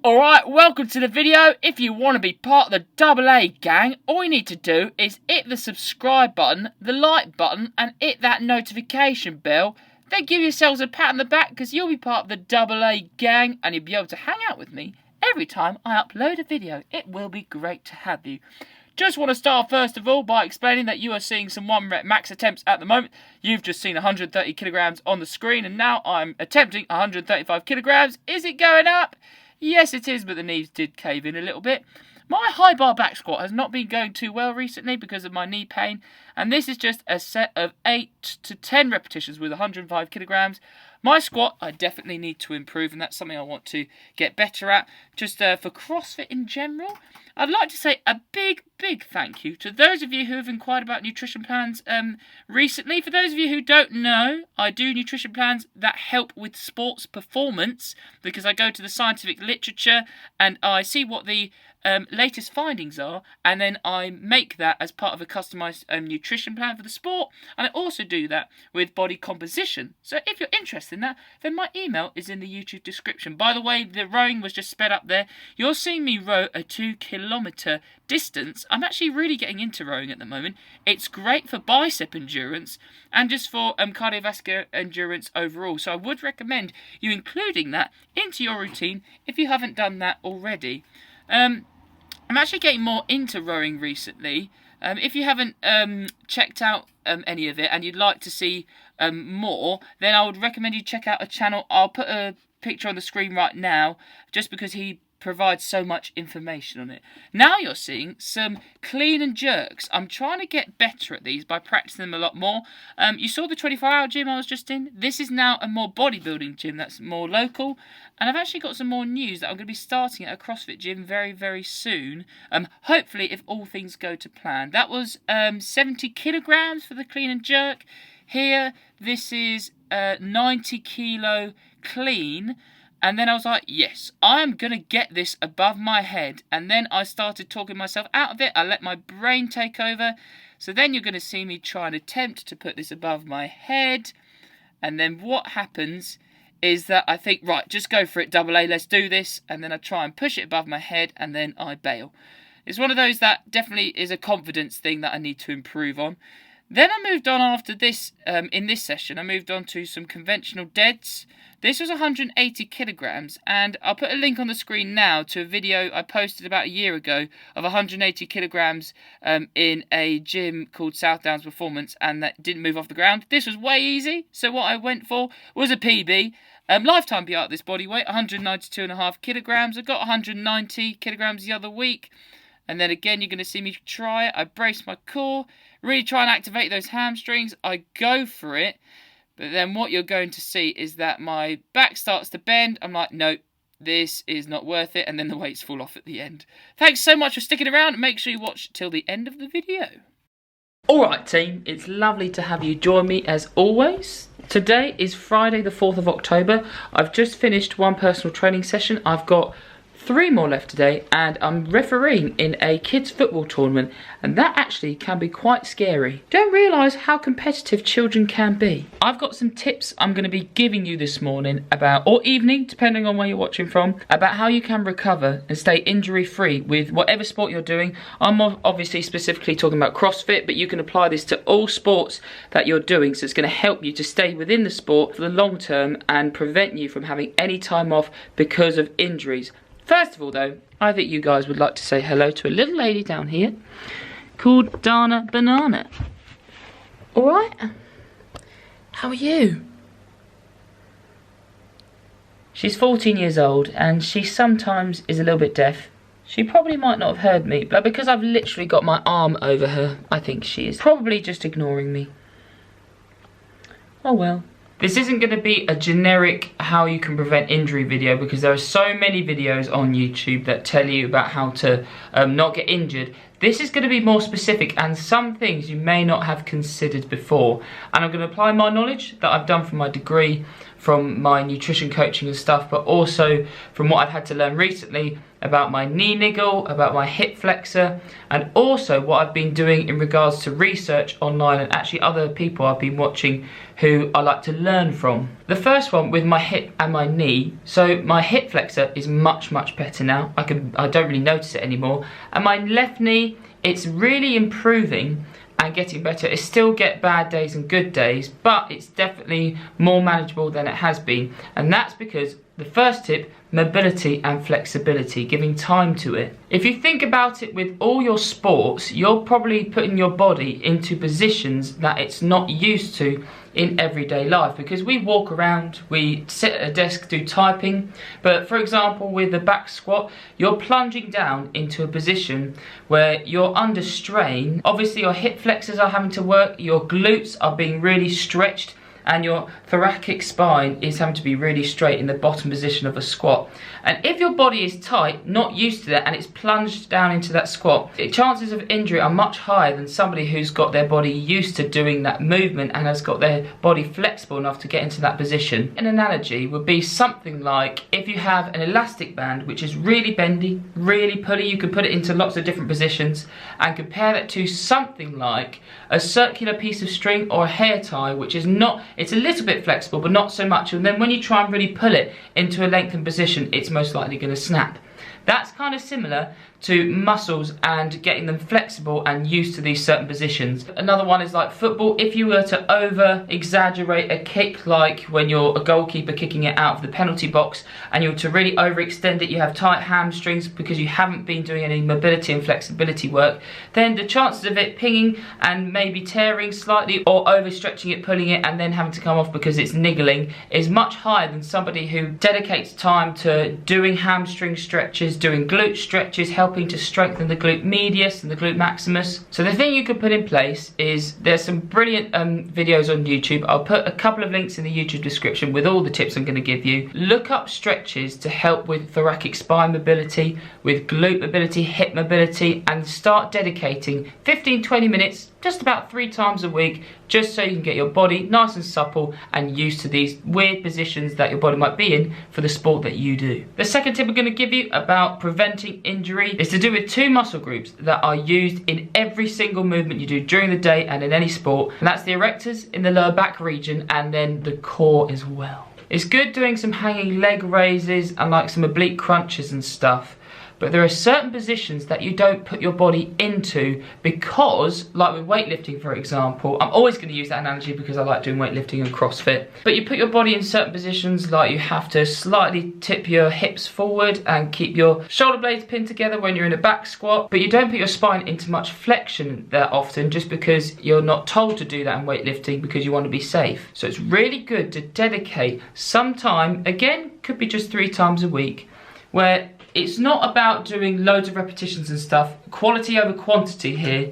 Alright, welcome to the video. If you want to be part of the AA gang, all you need to do is hit the subscribe button, the like button, and hit that notification bell. Then give yourselves a pat on the back because you'll be part of the AA gang and you'll be able to hang out with me every time I upload a video. It will be great to have you. Just want to start first of all by explaining that you are seeing some 1 rep max attempts at the moment. You've just seen 130 kilograms on the screen and now I'm attempting 135 kilograms. Is it going up? Yes, it is, but the knees did cave in a little bit. My high bar back squat has not been going too well recently because of my knee pain, and this is just a set of 8 to 10 repetitions with 105 kilograms. My squat, I definitely need to improve, and that's something I want to get better at. Just for CrossFit in general, I'd like to say a big thank you to those of you who have inquired about nutrition plans recently. For those of you who don't know, I do nutrition plans that help with sports performance because I go to the scientific literature and I see what the latest findings are, and then I make that as part of a customized nutrition plan for the sport, and I also do that with body composition. So if you're interested in that, then my email is in the YouTube description. By the way, the rowing was just sped up there. You're seeing me row a 2-kilometer distance. I'm actually really getting into rowing at the moment. It's great for bicep endurance and just for cardiovascular endurance overall. So I would recommend you including that into your routine if you haven't done that already. I'm actually getting more into rowing recently. If you haven't checked out any of it and you'd like to see more, then I would recommend you check out a channel. I'll put a picture on the screen right now just because he provides so much information on it. Now you're seeing some clean and jerks. I'm trying to get better at these by practicing them a lot more. You saw the 24-hour gym I was just in. This is now a more bodybuilding gym that's more local. And I've actually got some more news that I'm going to be starting at a CrossFit gym very soon. Hopefully, if all things go to plan. That was 70 kilograms for the clean and jerk. Here, this is 90 kilo clean. And then I was like, yes, I am going to get this above my head. And then I started talking myself out of it. I let my brain take over. So then you're going to see me try and attempt to put this above my head. And then what happens is that I think, right, just go for it, AA, let's do this. And then I try and push it above my head and then I bail. It's one of those that definitely is a confidence thing that I need to improve on. Then I moved on after this, in this session, I moved on to some conventional deads. This was 180 kilograms, and I'll put a link on the screen now to a video I posted about a year ago of 180 kilograms in a gym called South Downs Performance, and that didn't move off the ground. This was way easy, so what I went for was a PB. Lifetime PR at this body weight, 192.5 kilograms. I got 190 kilograms the other week. And then again, you're going to see me try it. I brace my core, really try and activate those hamstrings. I go for it. But then what you're going to see is that my back starts to bend. I'm like, no, this is not worth it. And then the weights fall off at the end. Thanks so much for sticking around. Make sure you watch till the end of the video. Alright team, it's lovely to have you join me as always. Today is Friday the 4th of October. I've just finished one personal training session. I've got 3 more left today, and I'm refereeing in a kids football tournament, and that actually can be quite scary. Don't realise how competitive children can be. I've got some tips I'm going to be giving you this morning about, or evening, depending on where you're watching from, about how you can recover and stay injury free with whatever sport you're doing. I'm obviously specifically talking about CrossFit, but you can apply this to all sports that you're doing, so it's going to help you to stay within the sport for the long term and prevent you from having any time off because of injuries. First of all though, I think you guys would like to say hello to a little lady down here called Dana Banana. Alright? How are you? She's 14 years old and she sometimes is a little bit deaf. She probably might not have heard me, but because I've literally got my arm over her, I think she is probably just ignoring me. Oh well. This isn't going to be a generic how you can prevent injury video because there are so many videos on YouTube that tell you about how to not get injured. This is going to be more specific and some things you may not have considered before. And I'm going to apply my knowledge that I've done from my degree from my nutrition coaching and stuff, but also from what I've had to learn recently about my knee niggle, about my hip flexor, and also what I've been doing in regards to research online and actually other people I've been watching who I like to learn from. The first one with my hip and my knee. So my hip flexor is much better now. I don't really notice it anymore. And my left knee, it's really improving and getting better. It still get bad days and good days, but it's definitely more manageable than it has been. And that's because the first tip, mobility and flexibility, giving time to it. If you think about it with all your sports, you're probably putting your body into positions that it's not used to in everyday life, because we walk around, we sit at a desk, do typing, but for example with the back squat, you're plunging down into a position where you're under strain. Obviously your hip flexors are having to work, your glutes are being really stretched, and your thoracic spine is having to be really straight in the bottom position of a squat. And if your body is tight, not used to that, and it's plunged down into that squat, the chances of injury are much higher than somebody who's got their body used to doing that movement and has got their body flexible enough to get into that position. An analogy would be something like if you have an elastic band which is really bendy, really pulley, you can put it into lots of different positions, and compare that to something like a circular piece of string or a hair tie, which is not, it's a little bit flexible but not so much, and then when you try and really pull it into a lengthened position, it's most likely going to snap. That's kind of similar to muscles and getting them flexible and used to these certain positions. Another one is like football. If you were to over exaggerate a kick, like when you're a goalkeeper kicking it out of the penalty box, and you were to really overextend it, you have tight hamstrings because you haven't been doing any mobility and flexibility work, then the chances of it pinging and maybe tearing slightly, or overstretching it, pulling it, and then having to come off because it's niggling, is much higher than somebody who dedicates time to doing hamstring stretches, doing glute stretches, helping to strengthen the glute medius and the glute maximus. So the thing you could put in place is, there's some brilliant videos on YouTube. I'll put a couple of links in the YouTube description with all the tips I'm going to give you. Look up stretches to help with thoracic spine mobility, with glute mobility, hip mobility, and start dedicating 15-20 minutes just about 3 times a week, just so you can get your body nice and supple and used to these weird positions that your body might be in for the sport that you do. The second tip I'm going to give you about preventing injury is to do with 2 muscle groups that are used in every single movement you do during the day and in any sport, and that's the erectors in the lower back region, and then the core as well. It's good doing some hanging leg raises and like some oblique crunches and stuff, but there are certain positions that you don't put your body into because, like with weightlifting for example, I'm always going to use that analogy because I like doing weightlifting and CrossFit, but you put your body in certain positions, like you have to slightly tip your hips forward and keep your shoulder blades pinned together when you're in a back squat, but you don't put your spine into much flexion that often just because you're not told to do that in weightlifting because you want to be safe. So it's really good to dedicate some time, again, could be just 3 times a week, where it's not about doing loads of repetitions and stuff, quality over quantity here,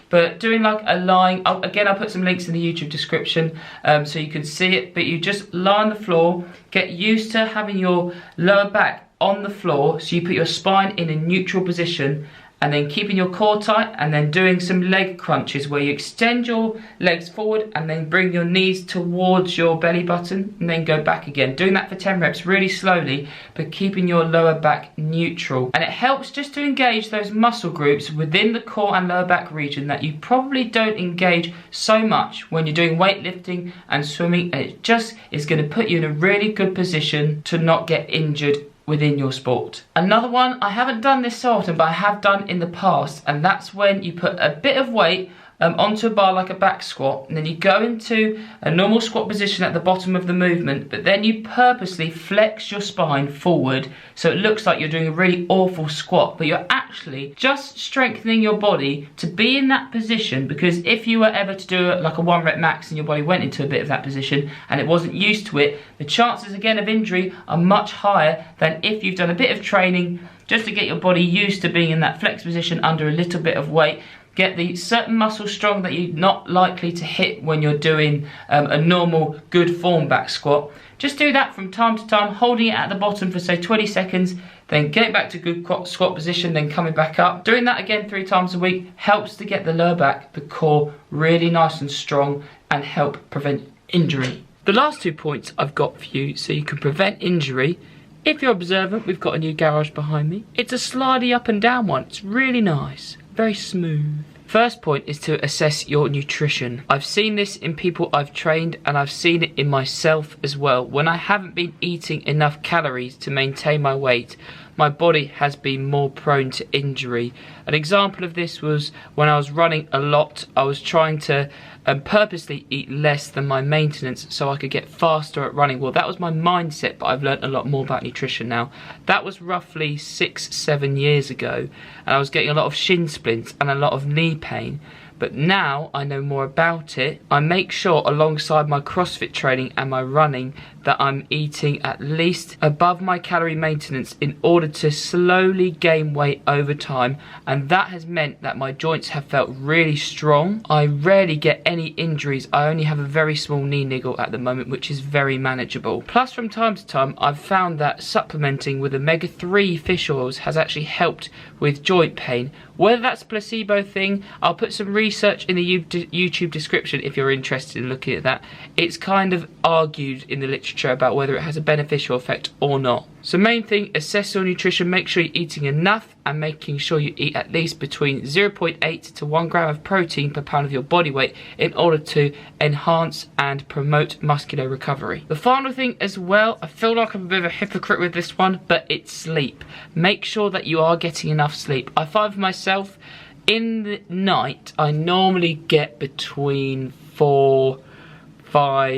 but doing like a lying, again I'll put some links in the YouTube description so you can see it, but you just lie on the floor, get used to having your lower back on the floor, so you put your spine in a neutral position, and then keeping your core tight, and then doing some leg crunches where you extend your legs forward and then bring your knees towards your belly button and then go back again. Doing that for 10 reps really slowly, but keeping your lower back neutral. And it helps just to engage those muscle groups within the core and lower back region that you probably don't engage so much when you're doing weightlifting and swimming, and it just is going to put you in a really good position to not get injured within your sport. Another one, I haven't done this so often, but I have done in the past, and that's when you put a bit of weight onto a bar like a back squat, and then you go into a normal squat position at the bottom of the movement, but then you purposely flex your spine forward so it looks like you're doing a really awful squat, but you're actually just strengthening your body to be in that position, because if you were ever to do like a 1 rep max and your body went into a bit of that position and it wasn't used to it, the chances again of injury are much higher than if you've done a bit of training just to get your body used to being in that flex position under a little bit of weight. Get the certain muscles strong that you're not likely to hit when you're doing a normal good form back squat. Just do that from time to time, holding it at the bottom for say 20 seconds, then getting back to good squat position, then coming back up. Doing that again 3 times a week helps to get the lower back, the core really nice and strong and help prevent injury. The last 2 points I've got for you so you can prevent injury. If you're observant, we've got a new garage behind me. It's a slidey up and down one. It's really nice, very smooth. First point is to assess your nutrition. I've seen this in people I've trained, and I've seen it in myself as well. When I haven't been eating enough calories to maintain my weight, my body has been more prone to injury. An example of this was when I was running a lot. I was trying to purposely eat less than my maintenance so I could get faster at running. Well, that was my mindset, but I've learned a lot more about nutrition now. That was roughly 6-7 years ago, and I was getting a lot of shin splints and a lot of knee pain. But now I know more about it. I make sure alongside my CrossFit training and my running that I'm eating at least above my calorie maintenance in order to slowly gain weight over time, and that has meant that my joints have felt really strong. I rarely get any injuries. I only have a very small knee niggle at the moment, which is very manageable. Plus, from time to time, I've found that supplementing with omega-3 fish oils has actually helped with joint pain. Whether that's a placebo thing, I'll put some research in the YouTube description if you're interested in looking at that. It's kind of argued in the literature about whether it has a beneficial effect or not. So main thing, assess your nutrition, make sure you're eating enough and making sure you eat at least between 0.8 to 1 gram of protein per pound of your body weight in order to enhance and promote muscular recovery. The final thing as well, I feel like I'm a bit of a hypocrite with this one, but it's sleep. Make sure that you are getting enough sleep. I find for myself, in the night, I normally get between 4-5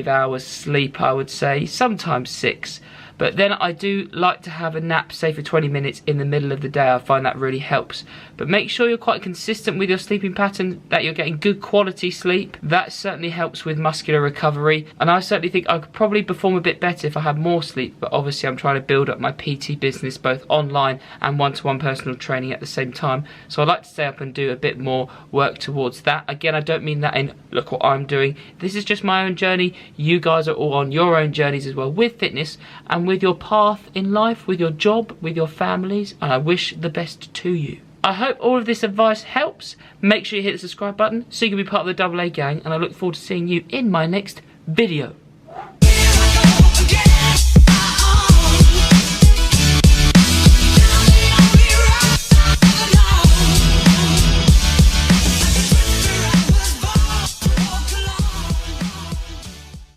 hours sleep, I would say, sometimes 6. But then I do like to have a nap, say for 20 minutes in the middle of the day. I find that really helps. But make sure you're quite consistent with your sleeping pattern, that you're getting good quality sleep. That certainly helps with muscular recovery. And I certainly think I could probably perform a bit better if I had more sleep. But obviously I'm trying to build up my PT business both online and one-to-one personal training at the same time. So I'd like to stay up and do a bit more work towards that. Again, I don't mean that in, look what I'm doing. This is just my own journey. You guys are all on your own journeys as well with fitness and with your path in life, with your job, with your families, and I wish the best to you. I hope all of this advice helps. Make sure you hit the subscribe button so you can be part of the AA gang, and I look forward to seeing you in my next video.